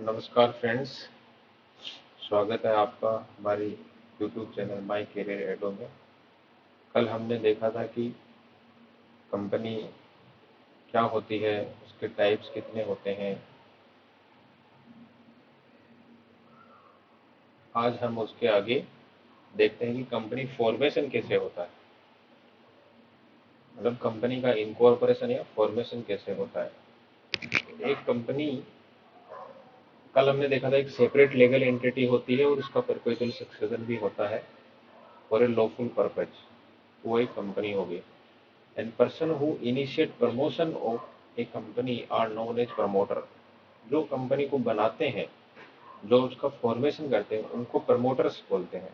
नमस्कार फ्रेंड्स। स्वागत है आपका हमारी यूट्यूब चैनल माय करियर एडो में। कल हमने देखा था कि कंपनी क्या होती है, उसके टाइप्स कितने होते हैं। आज हम उसके आगे देखते हैं कि कंपनी फॉर्मेशन कैसे होता है, मतलब कंपनी का इनकॉर्पोरेशन या फॉर्मेशन कैसे होता है। एक कंपनी, कल हमने देखा था, एक सेपरेट लीगल एंटिटी होती है और उसका परपेचुअल सक्सेशन भी होता है और ए लॉफुल पर्पज, वो एक कंपनी होगी। And person who initiate promotion of a company are known as promoter। जो कंपनी को बनाते हैं, जो उसका फॉर्मेशन करते हैं, उनको प्रमोटर्स बोलते हैं।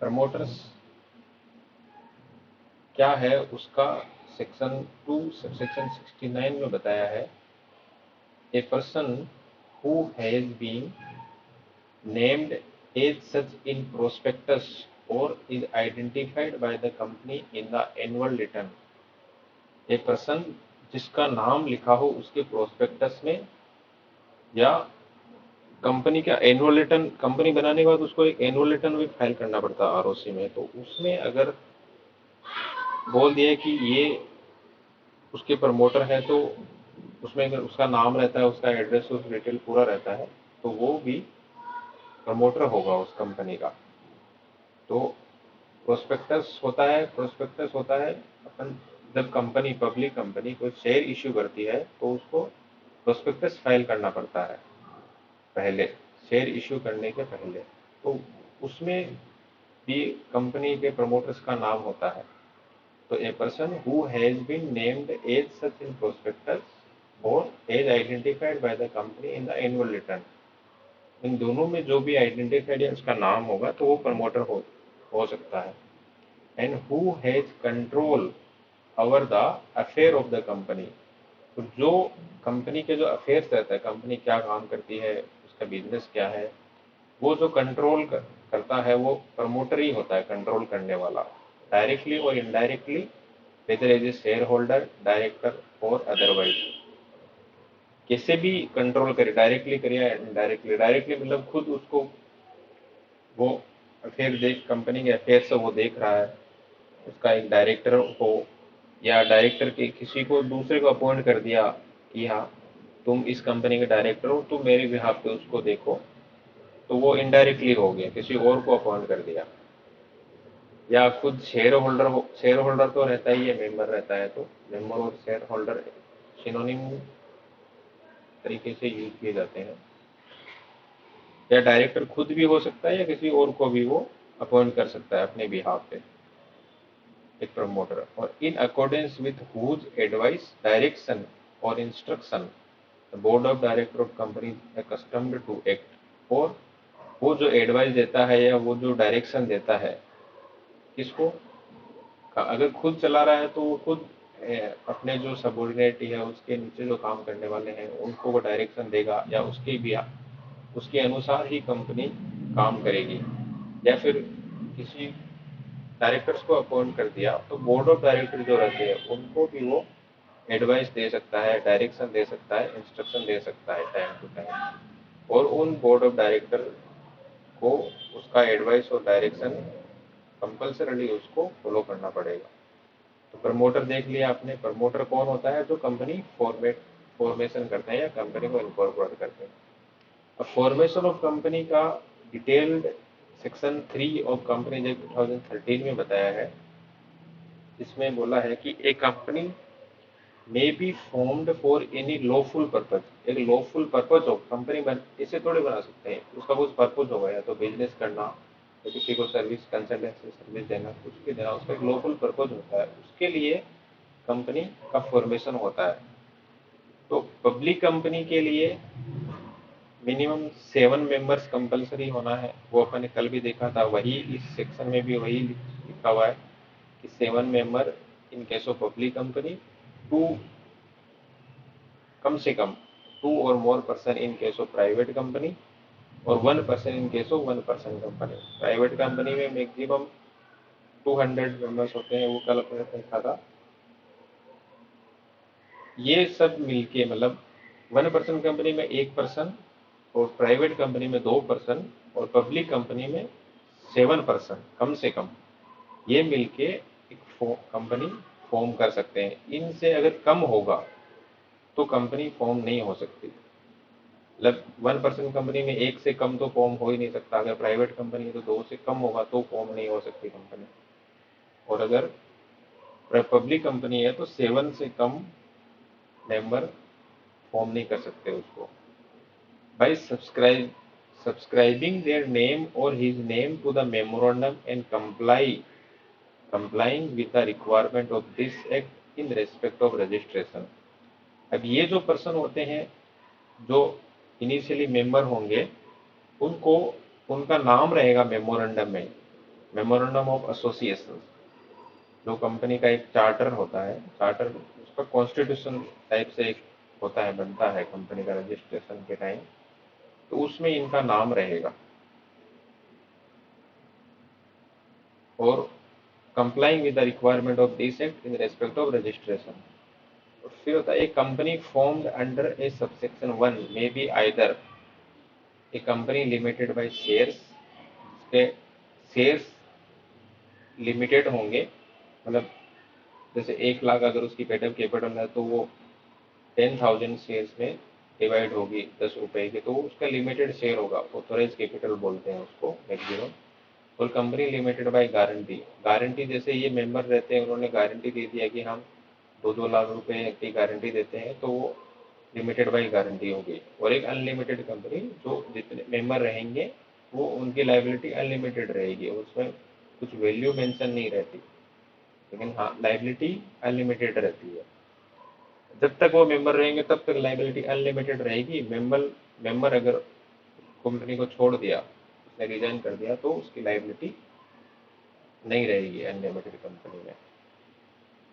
प्रमोटर्स क्या है उसका सेक्शन 2 सबसेक्शन 69 में बताया है। A person who has been named as such in prospectus or is identified by the company in the annual return। एक पर्सन जिसका नाम लिखा हो उसके प्रोस्पेक्टस में या कंपनी का एनुअल रिटर्न, कंपनी बनाने के बाद उसको एक एनुअल रिटर्न भी फाइल करना पड़ता है आरओसी में, तो उसमें अगर बोल दिया कि ये उसके प्रमोटर है, तो उसमें अगर उसका नाम रहता है, उसका एड्रेस और डिटेल पूरा रहता है, तो वो भी प्रमोटर होगा उस कंपनी का। तो प्रोस्पेक्टस होता है अपन, जब कंपनी, पब्लिक कंपनी कोई शेयर इश्यू करती है तो उसको प्रोस्पेक्टस फाइल करना पड़ता है पहले, शेयर इश्यू करने के पहले। तो उसमें भी कंपनी के प्रमोटर्स का नाम होता है। तो a person who has been named as such in prospectus और as identified by the company in the annual return, इन दोनों में जो भी आइडेंटिफाइड है उसका नाम होगा तो वो प्रमोटर हो सकता है। And who has control over the affair of the company. तो जो कंपनी के जो अफेयर्स रहता है, कंपनी क्या काम करती है, उसका बिजनेस क्या है, वो जो करता है वो प्रमोटर ही होता है, कंट्रोल करने वाला, डायरेक्टली और indirectly, whether as a share holder, director और अदरवाइज। कैसे भी कंट्रोल करे, डायरेक्टली करे या इनडायरेक्टली। डायरेक्टली मतलब खुद उसको वो अफेयर देख, कंपनी के अफेयर से वो देख रहा है, उसका एक डायरेक्टर हो या डायरेक्टर के किसी को दूसरे को अपॉइंट कर दिया कि हाँ तुम इस कंपनी के डायरेक्टर हो, तुम मेरे बिहाफ पे उसको देखो, तो वो इनडायरेक्टली हो गया, किसी और को अपॉइंट कर दिया। या खुद शेयर होल्डर हो, शेयर होल्डर तो रहता ही है, मेंबर रहता है, तो मेंबर और शेयर होल्डर सिनोनिम तरीके से यूज किए जाते हैं। या डायरेक्टर खुद भी हो सकता है या किसी और को भी वो अपॉइंट कर सकता है अपने बिहाफ पे, एक प्रमोटर। और in accordance with whose advice, direction और instruction the board of director of company accustomed to act. और वो जो एडवाइस देता है या वो जो डायरेक्शन देता है किसको, अगर खुद चला रहा है तो वो खुद अपने जो सबोर्डिनेट है, उसके नीचे जो काम करने वाले हैं, उनको वो डायरेक्शन देगा, या उसके भी उसके अनुसार ही कंपनी काम करेगी। या फिर किसी डायरेक्टर्स को अपॉइंट कर दिया तो बोर्ड ऑफ डायरेक्टर जो रहते हैं उनको भी वो एडवाइस दे सकता है, डायरेक्शन दे सकता है, इंस्ट्रक्शन दे सकता है टाइम टू टाइम। और उन बोर्ड ऑफ डायरेक्टर को उसका एडवाइस और डायरेक्शन कंपल्सरली उसको फॉलो करना पड़ेगा। तो प्रमोटर देख लिया आपने। प्रमोटर कौन होता है, जो कंपनी फॉर्मेशन करते हैं या कंपनी को इनकॉर्पोरेट करते हैं। अब फॉर्मेशन ऑफ कंपनी का detailed section 3 of company act 2013 में बताया है। इसमें बोला है कि a company may be formed for any lawful purpose. एक लॉफुल पर्पज हो, कंपनी इसे थोड़े बना सकते हैं, उसका कुछ पर्पज होगा, या तो बिजनेस करना या किसी को सर्विस, कंसल्टेंसी सर्विस देना, कुछ भी देना, उसका एक लॉफुल पर्पज होता है, उसके लिए कंपनी का फॉर्मेशन होता है। तो पब्लिक कंपनी के लिए मिनिमम 7 मेंबर्स कंपलसरी होना है, वो अपन ने कल भी देखा था, वही इस सेक्शन में भी वही लिखा हुआ है कि 7 member in case of public company, two कम से कम 2 और more person in case of private company, और 1 person in case of 1 person company. Private company में मैक्सिमम 200 मेंबर्स होते हैं, वो कल अपने देखा था। ये सब मिलके मतलब 1 पर्सन कंपनी में 1 पर्सन और प्राइवेट कंपनी में 2% और पब्लिक कंपनी में 7% कम से कम, ये मिलके एक कंपनी फॉर्म कर सकते हैं। इनसे अगर कम होगा तो कंपनी फॉर्म नहीं हो सकती। मतलब 1% कंपनी में एक से कम तो फॉर्म हो ही नहीं सकता। अगर प्राइवेट कंपनी है तो 2 से कम होगा तो फॉर्म नहीं हो सकती कंपनी। और अगर पब्लिक कंपनी है तो 7 से कम मेंबर फॉर्म नहीं कर सकते उसको। By subscribing their name or his name to the memorandum and complying with the requirement of this act in respect of registration। अब ये जो पर्सन होते हैं जो इनिशियली मेंबर होंगे, उनको उनका नाम रहेगा मेमोरेंडम में, मेमोरेंडम ऑफ एसोसिएशन। जो कंपनी का एक चार्टर होता है, चार्टर उसका कॉन्स्टिट्यूशन टाइप से एक होता है, बनता है कंपनी का रजिस्ट्रेशन के टाइम, तो उसमें इनका नाम रहेगा। और complying with the requirement of this act in respect of registration. फिर होता है a company formed under a subsection 1 may be either a company limited by shares, इसके शेयर्स लिमिटेड होंगे, मतलब जैसे 1 लाख अगर उसकी पेटेंट कैपिटल है तो वो 10,000 शेयर्स में डिवाइड होगी 10 रुपए की, तो उसका लिमिटेड शेयर होगा, ऑथोराइज कैपिटल बोलते हैं उसको मैक्सिमम। और company limited by guarantee, guarantee जैसे ये मेंबर रहते हैं, उन्होंने गारंटी दे दिया कि हम 2-2 लाख रुपए की गारंटी देते हैं, तो वो लिमिटेड बाय गारंटी होगी। और एक अनलिमिटेड कंपनी, जो जितने मेंबर रहेंगे वो उनकी लाइबिलिटी अनलिमिटेड रहेगी, उसमें कुछ वैल्यू मेंशन नहीं रहती, लेकिन हाँ लाइबिलिटी अनलिमिटेड रहती है। जब तक वो मेंबर रहेंगे तब तक लाइबिलिटी अनलिमिटेड रहेगी। मेंबर अगर कंपनी को छोड़ दिया, उसने रिजाइन कर दिया, तो उसकी लाइबिलिटी नहीं रहेगी अनलिमिटेड कंपनी में।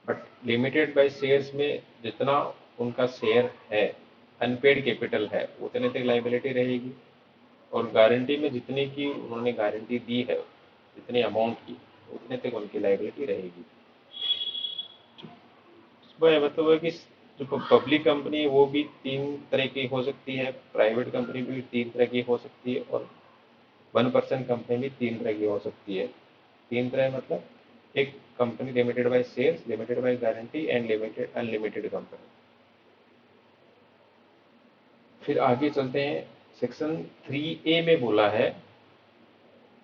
बट लिमिटेड बाय शेयर्स में जितना उनका शेयर है, अनपेड कैपिटल है, उतने तक लाइबिलिटी रहेगी। और गारंटी में जितने की उन्होंने गारंटी दी है, जितने अमाउंट की, उतने तक उनकी लाइबिलिटी रहेगी। इसमें मतलब है कि जो पब्लिक कंपनी है वो भी 3 तरह की हो सकती है, प्राइवेट कंपनी भी 3 तरह की हो सकती है, और 1% कंपनी भी 3 तरह की हो सकती है। 3 तरह मतलब एक company limited by shares, limited by guarantee and limited unlimited company. फिर आगे चलते हैं। सेक्शन 3A में बोला है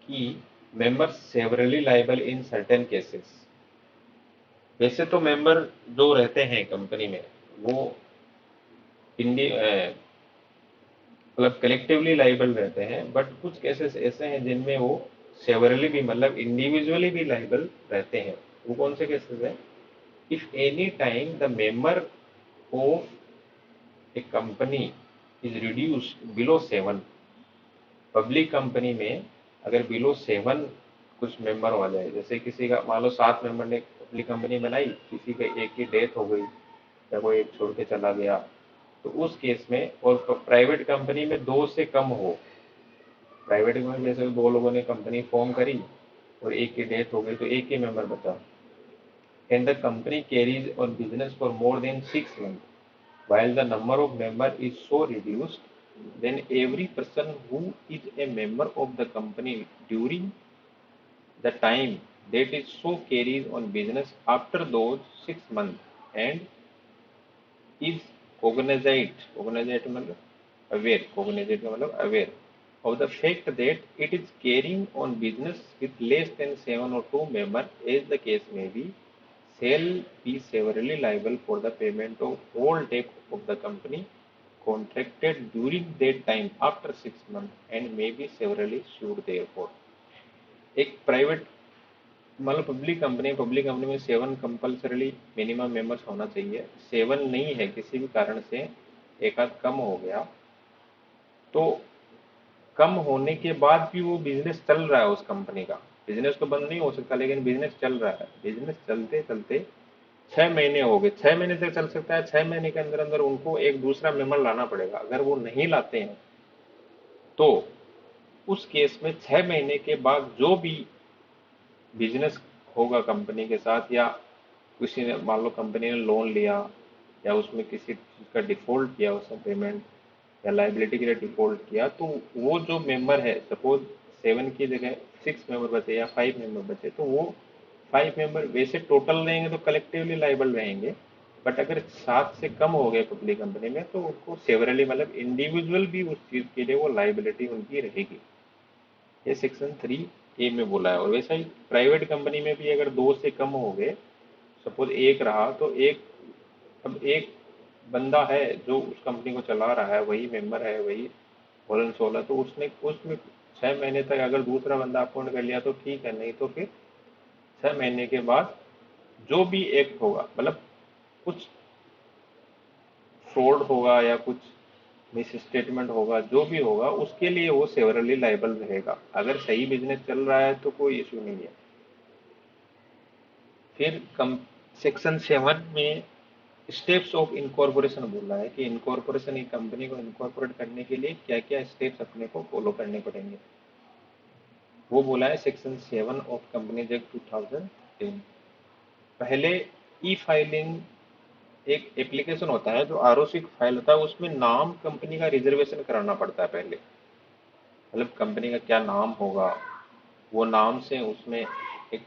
कि members severally liable in certain cases. वैसे तो मेंबर जो रहते हैं कंपनी में वो मतलब कलेक्टिवली लाइबल रहते हैं, बट कुछ केसेस ऐसे हैं जिनमें वो सेवरली भी, मतलब इंडिविजुअली भी लाइबल रहते हैं। वो कौन से केसेस हैं? If any time the member of A company is reduced below 7, public company में अगर बिलो 7 कुछ मेंबर हो जाए, जैसे किसी का मान लो 7 मेंबर ने पब्लिक कंपनी बनाई, किसी का एक की डेथ हो गई या कोई एक छोड़ के चला गया, तो उस केस में, और प्राइवेट कंपनी में 2 से कम हो, प्राइवेट में जैसे 2 लोगों ने कंपनी फॉर्म करी और एक की डेथ हो गई तो एक ही मेंबर बचा, and the company carries on business for more than 6 month while the number of member is so reduced, then every person who is a member of the company during the time that is so carries on business after those 6 months and is cognizant मतलब aware, cognizant का मतलब aware of the fact that it is carrying on business with less than 7 or 2 members, as the case may be, shall be severally liable for the payment of all debt of the company contracted during that time after 6 months and may be severally sued therefore। एक private मतलब public company में 7 compulsorily minimum members होना चाहिए। 7 नहीं है, किसी भी कारण से एक आध कम हो गया, तो कम होने के बाद भी वो बिजनेस चल रहा है, उस कंपनी का बिजनेस तो बंद नहीं हो सकता, लेकिन बिजनेस चल रहा है। बिजनेस चलते चलते 6 महीने हो गए, 6 महीने तक चल सकता है। 6 महीने के अंदर अंदर उनको एक दूसरा मेंबर लाना पड़ेगा। अगर वो नहीं लाते हैं तो उस केस में 6 महीने के बाद जो भी बिजनेस होगा कंपनी के साथ, या किसी ने मान लो कंपनी ने लोन लिया या उसमें किसी चीज का डिफॉल्ट किया उसने पेमेंट, या लाइबिलिटी के लिए डिफॉल्ट किया, तो वो जो मेंबर है, सपोज 7 की जगह 6 मेंबर बचे या 5 मेंबर बचे, तो वो 5 मेंबर वैसे टोटल रहेंगे तो कलेक्टिवली लाइबल रहेंगे। बट अगर 7 से कम हो गए पब्लिक कंपनी में तो उनको सेवरली, मतलब इंडिविजुअल भी उस चीज के लिए वो लाइबिलिटी उनकी रहेगी। ये सेक्शन 3A में बोला है। और वैसा ही प्राइवेट कंपनी में भी अगर 2 से कम हो गए, सपोज एक रहा तो एक, अब एक बंदा है जो उस कंपनी को चला रहा है, वही मेंबर है, वही होलन सोलह, तो उसने उसमें 6 महीने तक अगर दूसरा बंदा अपॉइंट कर लिया तो ठीक है, नहीं तो फिर 6 महीने के बाद जो भी एक्ट होगा, मतलब कुछ फ्रॉड होगा या कुछ मिस स्टेटमेंट होगा, जो भी होगा उसके लिए वो सेवरली लाइबल रहेगा। अगर सही बिजनेस चल रहा है तो कोई इशू नहीं है। फिर कम सेक्शन 7 में स्टेप्स ऑफ इनकॉर्पोरेशन बोल रहा है कि इनकॉर्पोरेशन, एक कंपनी को इनकॉर्पोरेट करने के लिए क्या क्या स्टेप्स अपने को फॉलो करने पड़ेंगे, वो बोला है सेक्शन 7 ऑफ कंपनीज एक्ट 2013। पहले ई फाइलिंग एक एप्लीकेशन होता है जो आरओसी फाइल होता है, उसमें नाम कंपनी का रिजर्वेशन कराना पड़ता है पहले, मतलब कंपनी का क्या नाम होगा, वो नाम से उसमें एक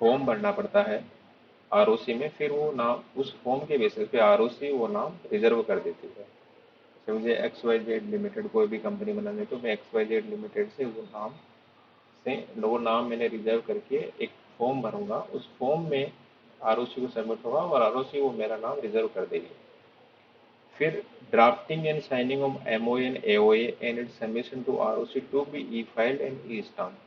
फॉर्म भरना पड़ता है आरओसी में। फिर वो नाम, उस फॉर्म के बेसिस पे आरओसी वो नाम रिजर्व कर देती है। जैसे मुझे एक्स वाई जेड लिमिटेड कोई भी कंपनी बनानी है तो मैं एक्स वाई जेड लिमिटेड से वो नाम से, वो नाम मैंने रिजर्व करके एक फॉर्म भरूंगा, उस फॉर्म में आरओसी को सबमिट होगा और आरओसी वो मेरा नाम रिजर्व कर देगी। फिर drafting and signing of MOA and AOA and its submission to ROC to be e filed and e stamp.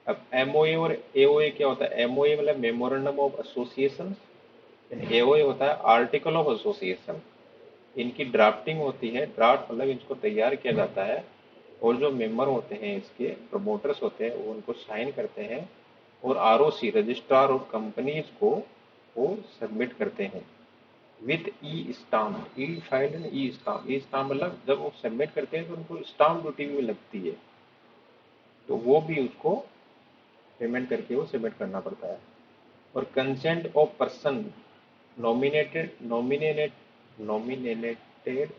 अब एमओए और एओए क्या होता है? एमओए मतलब memorandum of association, and AOA होता है आर्टिकल ऑफ एसोसिएशन। इनकी ड्राफ्टिंग होती है, ड्राफ्ट मतलब इनको तैयार किया जाता है, और जो मेंबर होते हैं, इसके प्रमोटर्स होते हैं, वो उनको साइन करते हैं और आरओसी रजिस्ट्रार ऑफ कंपनीज को वो सबमिट करते हैं with e stamp, E filed and e stamp. E stamp मतलब जब वो सबमिट करते हैं तो उनको स्टाम्प ड्यूटी भी लगती है, तो वो भी उसको पेमेंट करके वो सबमिट करना पड़ता है। और consent of person nominated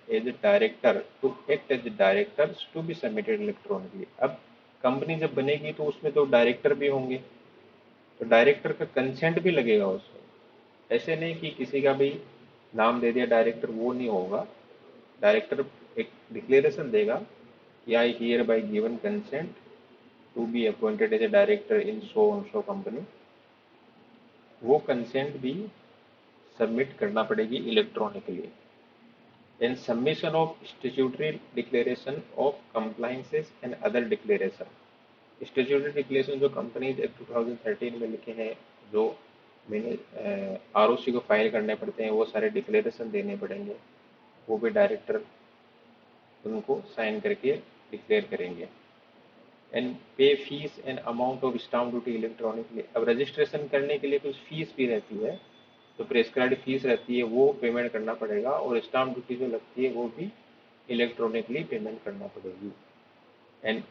as a director to act as a directors to be submitted electronically। अब कंपनी जब बनेगी तो उसमें तो डायरेक्टर भी होंगे, तो डायरेक्टर का कंसेंट भी लगेगा उसमें। ऐसे नहीं कि किसी का भी नाम दे दिया डायरेक्टर, वो नहीं होगा। डायरेक्टर एक डिक्लेरेशन देगा कि I hereby given consent to be appointed as a director in so on so company. वो कंसेंट भी सबमिट करना पड़ेगी electronically. And submission of statutory declaration of compliances and other declaration. Statutory declaration जो companies act 2013 में लिखे हैं, जो मैंने आरओसी को फाइल करने पड़ते हैं, वो सारे डिक्लेरेशन देने पड़ेंगे, वो भी डायरेक्टर उनको साइन करके डिक्लेयर करेंगे। एंड पे fees and amount of stamp duty electronically. अब रजिस्ट्रेशन करने के लिए कुछ फीस भी रहती है, तो प्रेस्क्राइब्ड फीस रहती है, वो पेमेंट करना पड़ेगा, और स्टाम्प ड्यूटी जो लगती है वो भी इलेक्ट्रॉनिकली पेमेंट करना पड़ेगी। एंड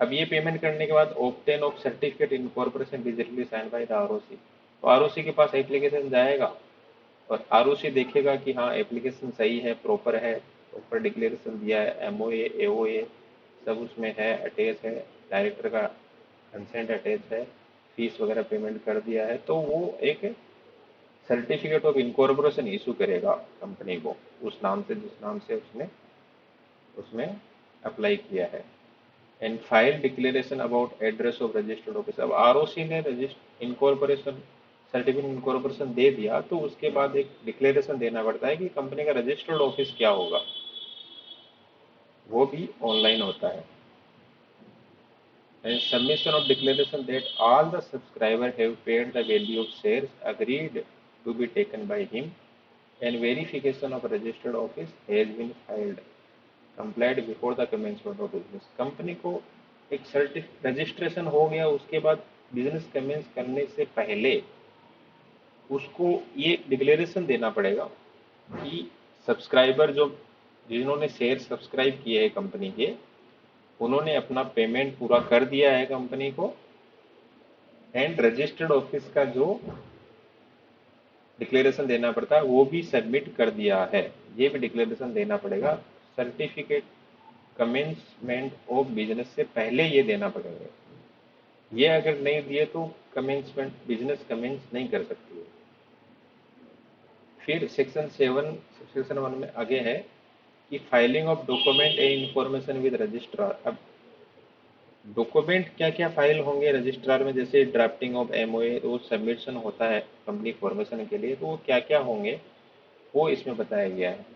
अब ये पेमेंट करने के बाद obtain of certificate incorporation digitally sign by the ROC. तो आरओसी के पास एप्लीकेशन जाएगा और आरओसी देखेगा कि हाँ एप्लीकेशन सही है, प्रॉपर है, प्रॉपर डिक्लेरेशन दिया है, एमओए एओए सब उसमें है, अटैच है, डायरेक्टर का कंसेंट अटैच है, फीस वगैरह पेमेंट कर दिया है, तो वो एक सर्टिफिकेट ऑफ इनकॉर्पोरेशन इशू करेगा कंपनी को, उस नाम से जिस नाम से उसने उसमें अप्लाई किया है। And file declaration about address of registered office. अब आरओसी ने रजिस्टर इनकॉर्पोरेशन सर्टिफिकेट इनकॉर्पोरेशन दे दिया, तो उसके बाद एक डिक्लेरेशन देना पड़ता है कि कंपनी का रजिस्टर्ड ऑफिस क्या होगा, वो भी ऑनलाइन होता है। And submission of declaration that all the subscriber have paid the value of shares agreed to be taken by him and verification of registered office has been filed complied before the commencement of business. Company को एक certificate registration हो गया, उसके बाद business commence करने से पहले उसको ये डिक्लेरेशन देना पड़ेगा कि सब्सक्राइबर जो, जिन्होंने शेयर सब्सक्राइब किए हैं कंपनी के, उन्होंने अपना पेमेंट पूरा कर दिया है कंपनी को, एंड रजिस्टर्ड ऑफिस का जो डिक्लेरेशन देना पड़ता है वो भी सबमिट कर दिया है, ये भी डिक्लेरेशन देना पड़ेगा सर्टिफिकेट कमेंसमेंट ऑफ बिजनेस से पहले ये देना पड़ेगा। ये अगर नहीं दिए तो कमेंसमेंट बिजनेस कमेंस नहीं कर सकती है। फिर सेक्शन 1 में आगे है कि filing of document and information with registrar. अब डॉक्यूमेंट क्या क्या फाइल होंगे रजिस्ट्रार में, जैसे ड्राफ्टिंग ऑफ एमओए वो सबमिशन होता है कंपनी फॉर्मेशन के लिए, तो वो क्या क्या होंगे वो इसमें बताया गया है।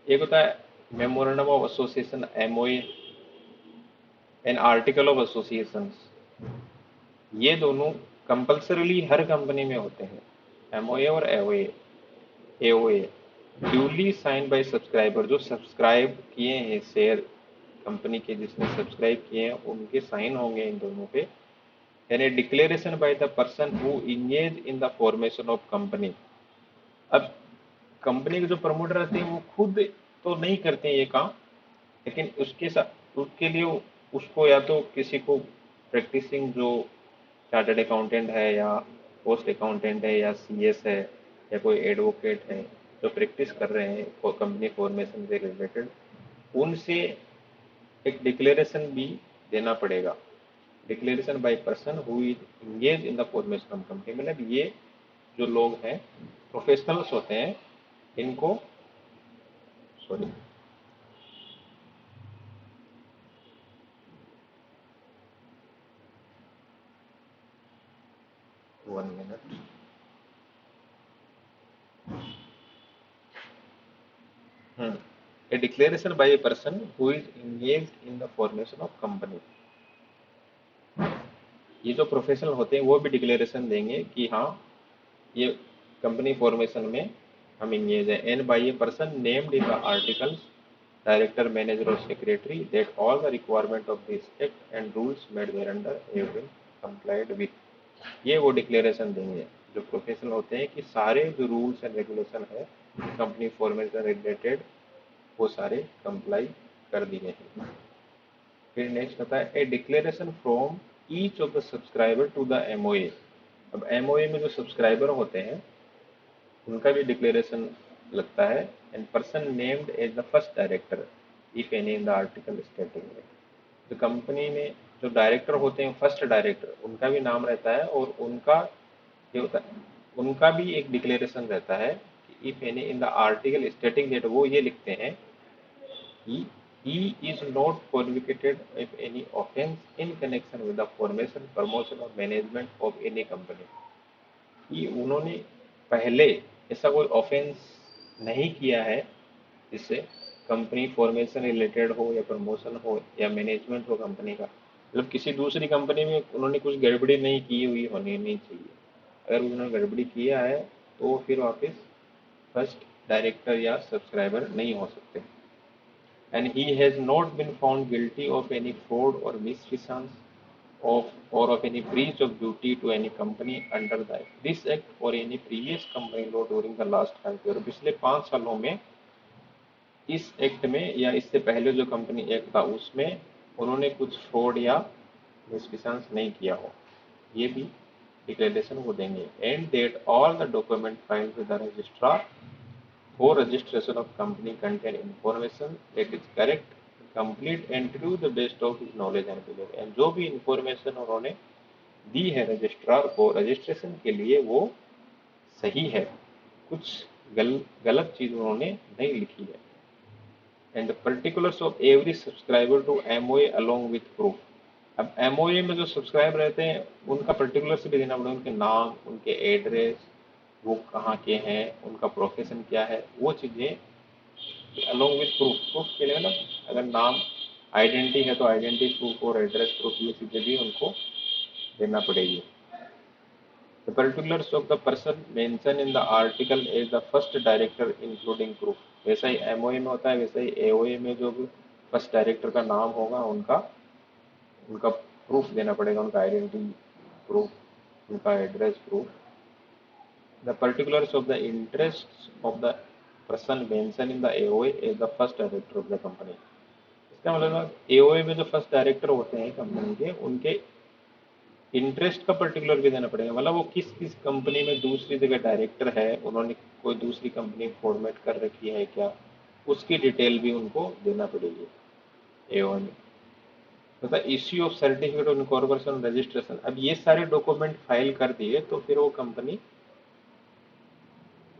एक होता है memorandum of association MOA and article of association. ये दोनों कंपल्सरीली हर कंपनी में होते हैं, एमओए और AOA. AOA duly sign by subscriber, जो सब्सक्राइब किए हैं शेयर कंपनी के, जिसने सब्सक्राइब किए हैं उनके साइन होंगे इन दोनों पे। And A declaration by the person who engage in the formation of company. अब कंपनी के जो प्रमोटर रहते हैं वो खुद तो नहीं करते हैं ये काम, लेकिन उसके साथ उसके लिए उसको या तो किसी को प्रैक्टिसिंग जो चार्टर्ड अकाउंटेंट है या पोस्ट अकाउंटेंट है या सीएस है या कोई एडवोकेट है जो प्रैक्टिस कर रहे हैं कंपनी फॉर्मेशन से रिलेटेड, उनसे एक डिक्लेरेशन भी देना पड़ेगा। Declaration by person who is engage in the formation of company, मतलब ये जो लोग हैं प्रोफेशनल्स होते हैं इनको, sorry, 1 minute. A declaration bye a person who is engage in the formation of company. ये जो प्रोफेशनल होते हैं वो भी डिक्लेरेशन देंगे कि हाँ ये कंपनी फॉर्मेशन में हम इंगेज है। And by a person named in the articles, director, manager और secretary, that all the requirement of this act and rules made there under have been complied with. ये वो डिक्लेरेशन देंगे जो professional होते हैं कि सारे जो रूल्स एंड रेगुलेशन है कंपनी फॉर्मेशन रिलेटेड वो सारे कंप्लाई कर दिए हैं। फिर नेक्स्ट आता है a declaration from each of the subscriber to the MOA. अब एमओए में जो सब्सक्राइबर होते हैं उनका भी डिक्लेरेशन लगता है। And person named as the first director if any in the article stating में, तो कंपनी में जो डायरेक्टर होते हैं फर्स्ट डायरेक्टर उनका भी नाम रहता है और उनका ये होता है, उनका भी एक डिक्लेरेशन रहता है कि if any in the article stating that, वो ये लिखते हैं he is not convicted of any offence in connection with the formation, promotion or management of any company। कि उन्होंने पहले ऐसा कोई ऑफेंस नहीं किया है जिससे कंपनी फॉर्मेशन रिलेटेड हो या प्रमोशन हो या मैनेजमेंट हो कंपनी का, मतलब किसी दूसरी कंपनी में उन्होंने कुछ गड़बड़ी नहीं की हुई होनी नहीं चाहिए। अगर उन्होंने गड़बड़ी किया है तो फिर वापस फर्स्ट डायरेक्टर या सब्सक्राइबर नहीं हो सकते। And he has not been found guilty of any fraud or misfeasance of any breach of duty to any company under this act or any previous company law during the last 5 years। पिछले 5 सालों में इस act में या इससे पहले जो company act था उसमें उन्होंने कुछ फ्रॉड या मिसफिशंस नहीं किया हो, ये भी डिक्लेरेशन वो देंगे। And that all the document filed with the registrar for registration of company contain information that is correct, complete and to the best of his knowledge and belief। and जो भी इंफॉर्मेशन उन्होंने दी है registrar को registration के लिए वो सही है, कुछ गलत चीज उन्होंने नहीं लिखी है। And particulars of every subscriber to MOA along with proof. अब एमओए में जो सब्सक्राइब रहते हैं उनका पर्टिकुलर्स भी देना पड़ेगा, उनके नाम, उनके एड्रेस, वो कहाँ के हैं, उनका प्रोफेशन क्या है, वो चीज़ें अलोंग विथ प्रूफ। प्रूफ के लिए मतलब अगर नाम आइडेंटिटी है तो आइडेंटिटी प्रूफ और एड्रेस प्रूफ, ये चीज़ें भी उनको देना पड़ेगी। The particulars of the person mention in the article as the first director including proof. वैसा ही एमओए में होता है वैसा ही एओए में जो भी फर्स्ट डायरेक्टर का नाम होगा उनका उनका प्रूफ देना पड़ेगा, उनका आइडेंटिटी प्रूफ, उनका address proof. The particulars of the interests of the person mentioned in the AOA is the first director of the company। इसका मतलब एओए में जो फर्स्ट डायरेक्टर होते हैं कंपनी के उनके इंटरेस्ट का पर्टिकुलर भी देना पड़ेगा, मतलब वो किस किस कंपनी में दूसरी जगह डायरेक्टर है, उन्होंने कोई दूसरी कंपनी फॉर्मेट कर रखी है क्या, उसकी डिटेल भी उनको देना पड़ेगी एओ में। मतलब issue of certificate of incorporation registration, अब ये सारे डॉक्यूमेंट फाइल कर दिए तो फिर वो कंपनी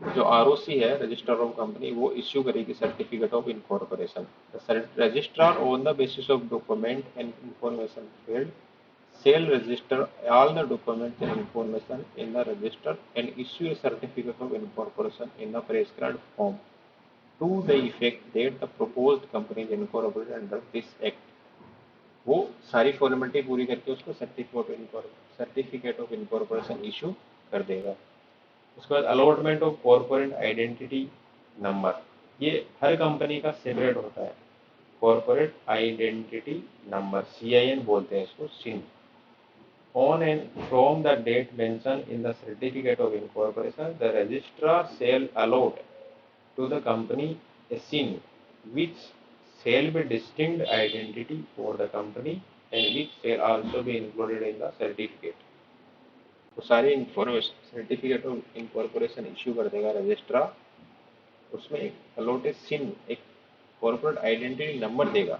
जो आरओसी है, रजिस्ट्रार ऑफ कंपनी, वो इश्यू करेगी certificate of incorporation. Registrar on the basis of document and information field shall register all the documents and information in the register and issue a certificate of incorporation in the prescribed form to the effect that the proposed company is incorporated under this act। वो सारी formality पूरी करके उसको certificate of incorporation issue कर देगा। उसके बाद allotment of corporate identity number, ये हर कंपनी का सेपरेट होता है। कॉर्पोरेट आइडेंटिटी नंबर, CIN बोलते हैं इसको, सिन। On and from the date mentioned in the certificate of incorporation, the registrar shall allot to the company a SIN, which shall be distinct identity for the company and which shall also be included in the certificate। तो सारी information certificate of incorporation issue कर देगा registrar, उसमें एक allotted सिन, एक corporate identity number देगा।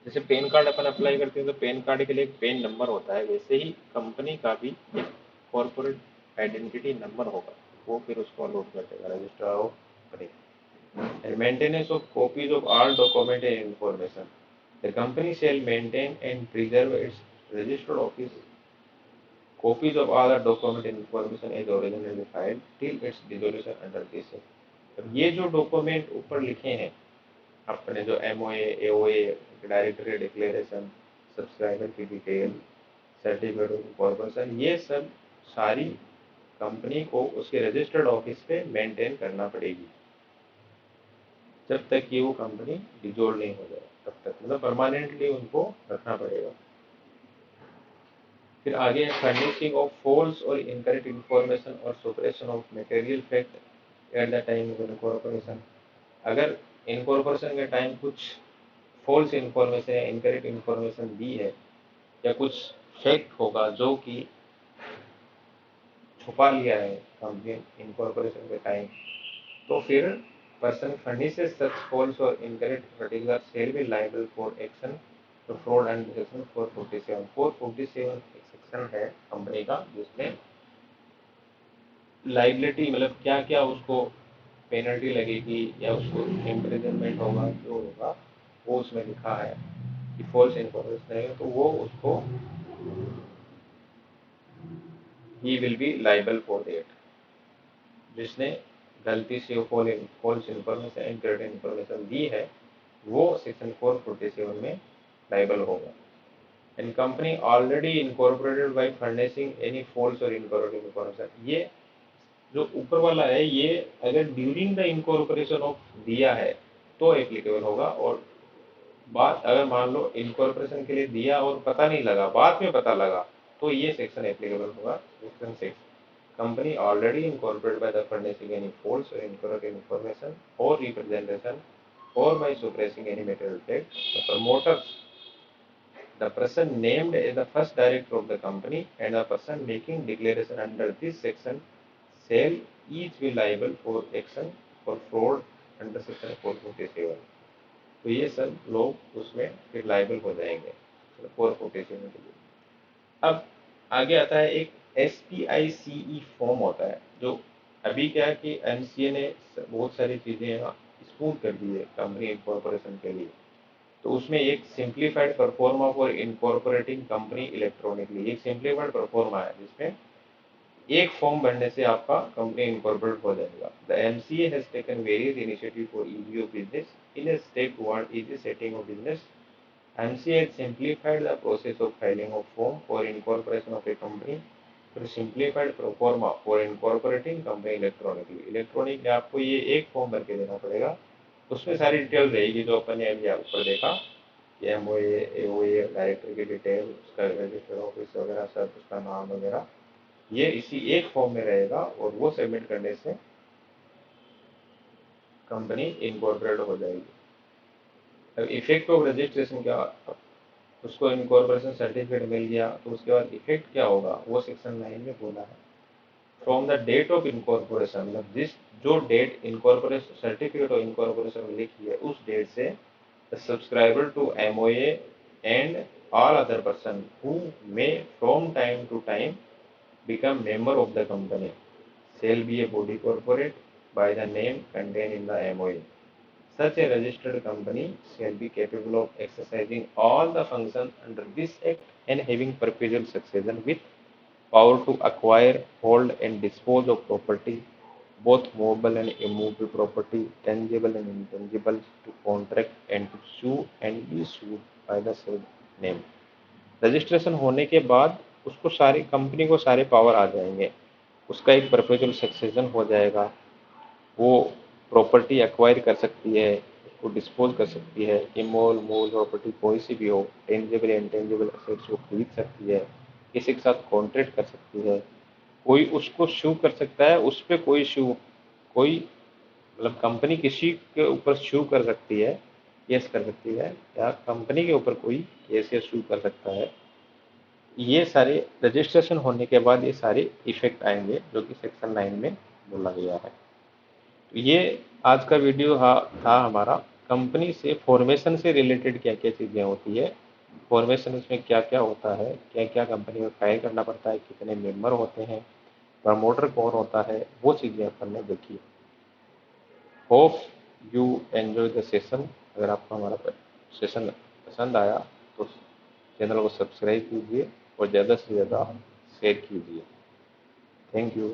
जैसे pan card अपन apply करते हैं तो पैन कार्ड के लिए एक पैन नंबर होता है, वैसे ही कंपनी का भी एक कॉर्पोरेट आइडेंटिटी नंबर होगा, वो फिर उसको अलॉट कर देगा registrar of company. Maintenance of copies of all document and information, the company shall maintain and preserve it's registered office copies of all the document and information as originally filed till its dissolution under this act। अब ये जो document ऊपर लिखे हैं अपने, जो MOA, AOA, directory declaration, subscriber की detail, certificate of corporation, ये सब सारी कंपनी को उसके रजिस्टर्ड ऑफिस पे मेंटेन करना पड़ेगी जब तक कि वो कंपनी डिजोल्व नहीं हो जाए, तब तक, मतलब परमानेंटली उनको रखना पड़ेगा। फिर आगे फर्निशिंग ऑफ फॉल्स और इनकरेक्ट इंफॉर्मेशन और suppression of material fact at the time of incorporation. अगर इनकॉर्पोरेशन के टाइम कुछ फॉल्स इन्फॉर्मेशन या इनकरेक्ट इन्फॉर्मेशन दी है या कुछ फैक्ट होगा जो कि छुपा लिया है कंपनी इनकॉर्पोरेशन के टाइम, तो फिर पर्सन फर्निशेस सच फॉल्स और incorrect particular shall be liable for action तो फ्रॉड एंड सेक्शन 447। 447 एक सेक्शन है कंपनी का जिसमें लाइबिलिटी, मतलब क्या क्या उसको पेनल्टी लगेगी या उसको इम्प्रिजनमेंट होगा, जो होगा वो उसमें लिखा है कि फॉल्स इन्फॉर्मेशन है तो वो उसको ही will be liable for that. जिसने गलती से फॉल्स इन्फॉर्मेशन इनकरेक्ट इन्फॉर्मेशन दी है वो सेक्शन 447 में लाइबल होगा। And company already incorporated by furnishing any false और इनकरेक्ट इन्फॉर्मेशन, ये जो ऊपर वाला है ये अगर ड्यूरिंग द इनकॉर्पोरेशन ऑफ दिया है तो एप्लीकेबल होगा, और बात अगर मान लो इनकॉर्पोरेशन के लिए दिया और पता नहीं लगा, बाद में पता लगा, तो ये सेक्शन एप्लीकेबल होगा, section 6। company already incorporated by the furnishing any false or incorrect information or representation or by suppressing any material fact, the promoters, the person named as the first director of the company and the person making declaration under this section shall each be liable for action for fraud under section 447। तो ये सब लोग उसमें फिर liable हो जाएंगे 447 के लिए। अब आगे आता है एक SPICE फॉर्म होता है, जो अभी क्या है कि MCA ने बहुत सारी चीज़ें स्मूथ कर दी है कंपनी इनकॉर्पोरेशन के लिए। तो उसमें एक simplified pro forma for incorporating company electronically, एक सिंप्लीफाइड परफॉर्मा है जिसमें एक फॉर्म भरने से आपका कंपनी इनकॉर्पोरेट हो जाएगा। The MCA has taken various initiative for easy of business in a step toward easy setting of business. MCA has simplified the process of filing of form for incorporation of a company through simplified pro forma for incorporating company electronically। Electronic आपको ये एक form भर के देना पड़ेगा, उसमें सारी detail रहेगी जो अपन ने अभी ऊपर देखा, MOA, AOA, डायरेक्टर की डिटेल, उसका रजिस्टर्ड ऑफिस वगैरह सब, उसका नाम वगैरह, ये इसी एक फॉर्म में रहेगा और वो सबमिट करने से कंपनी इनकॉर्पोरेट हो जाएगी। अब इफेक्ट ऑफ रजिस्ट्रेशन क्या, उसको इनकॉर्पोरेशन सर्टिफिकेट मिल गया तो उसके बाद इफेक्ट क्या होगा वो सेक्शन 9 में बोला है। From the date of incorporation, मतलब जिस जो date incorporation certificate of incorporation में लिखी है उस डेट से the subscriber to MOA and all other person who may from time to time become member of the company shall be a body corporate by the name contained in the MOA. Such a registered company shall be capable of exercising all the functions under this act and having perpetual succession with power to acquire, hold and dispose of property, both movable and immovable property, tangible and intangible, to contract and to sue and be sued by the said name. Registration होने के बाद उसको सारी company को सारे power आ जाएंगे, उसका एक परपेचुअल सक्सेशन हो जाएगा, वो प्रॉपर्टी एक्वायर कर सकती है, उसको डिस्पोज कर सकती है, इमोल मूल प्रॉपर्टी कोई सी भी हो, टेंजिबल इंटेंजिबल एसेट्स वो खरीद सकती है, किसी के साथ कॉन्ट्रैक्ट कर सकती है, कोई उसको शू कर सकता है, उस पर कोई शू कोई मतलब कंपनी किसी के ऊपर शू कर सकती है, केस कर सकती है, या कंपनी के ऊपर कोई केस या शू कर सकता है। ये सारे रजिस्ट्रेशन होने के बाद ये सारे इफेक्ट आएंगे जो कि सेक्शन 9 में बोला गया है। तो ये आज का वीडियो था हमारा कंपनी से फॉर्मेशन से रिलेटेड क्या क्या चीज़ें होती है, फॉर्मेशन इसमें क्या क्या होता है, क्या क्या कंपनी में फाइल करना पड़ता है, कितने मेंबर होते हैं, प्रमोटर कौन होता है, वो चीज़ें अपन ने देखी। Hope you enjoy the session. अगर आपको हमारा सेशन पसंद आया तो चैनल को सब्सक्राइब कीजिए और ज़्यादा से ज़्यादा शेयर कीजिए। Thank you.